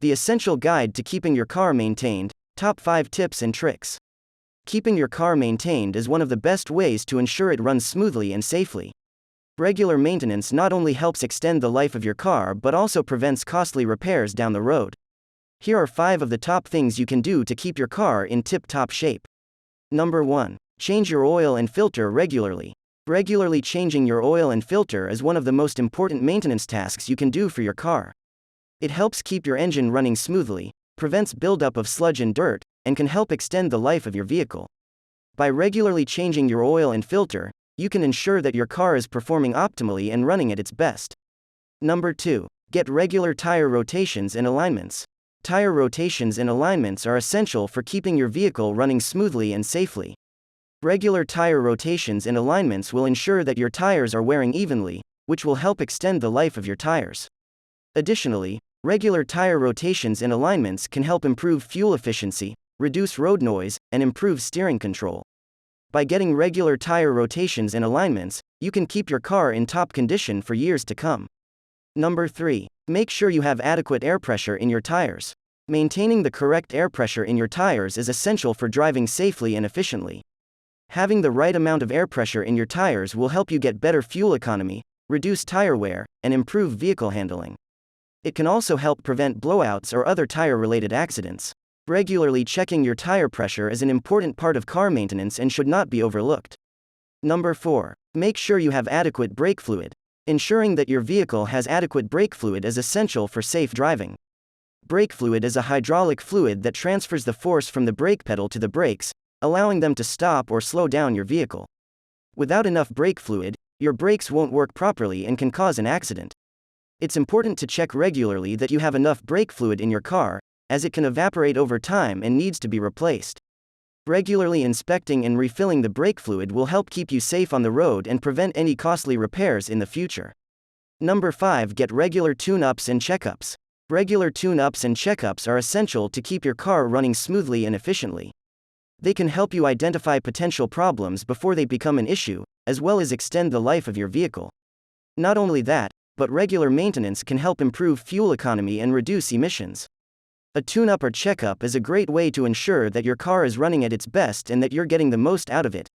The essential guide to keeping your car maintained, top 5 tips and tricks. Keeping your car maintained is one of the best ways to ensure it runs smoothly and safely. Regular maintenance not only helps extend the life of your car but also prevents costly repairs down the road. Here are 5 of the top things you can do to keep your car in tip-top shape. Number 1. Change your oil and filter regularly. Regularly changing your oil and filter is one of the most important maintenance tasks you can do for your car. It helps keep your engine running smoothly, prevents buildup of sludge and dirt, and can help extend the life of your vehicle. By regularly changing your oil and filter, you can ensure that your car is performing optimally and running at its best. Number 2. Get regular tire rotations and alignments. Tire rotations and alignments are essential for keeping your vehicle running smoothly and safely. Regular tire rotations and alignments will ensure that your tires are wearing evenly, which will help extend the life of your tires. Additionally, regular tire rotations and alignments can help improve fuel efficiency, reduce road noise, and improve steering control. By getting regular tire rotations and alignments, you can keep your car in top condition for years to come. Number 3. Make sure you have adequate air pressure in your tires. Maintaining the correct air pressure in your tires is essential for driving safely and efficiently. Having the right amount of air pressure in your tires will help you get better fuel economy, reduce tire wear, and improve vehicle handling. It can also help prevent blowouts or other tire-related accidents. Regularly checking your tire pressure is an important part of car maintenance and should not be overlooked. Number 4. Make sure you have adequate brake fluid. Ensuring that your vehicle has adequate brake fluid is essential for safe driving. Brake fluid is a hydraulic fluid that transfers the force from the brake pedal to the brakes, allowing them to stop or slow down your vehicle. Without enough brake fluid, your brakes won't work properly and can cause an accident. It's important to check regularly that you have enough brake fluid in your car, as it can evaporate over time and needs to be replaced. Regularly inspecting and refilling the brake fluid will help keep you safe on the road and prevent any costly repairs in the future. Number 5. Get regular tune-ups and checkups. Regular tune-ups and checkups are essential to keep your car running smoothly and efficiently. They can help you identify potential problems before they become an issue, as well as extend the life of your vehicle. Not only that, but regular maintenance can help improve fuel economy and reduce emissions. A tune-up or checkup is a great way to ensure that your car is running at its best and that you're getting the most out of it.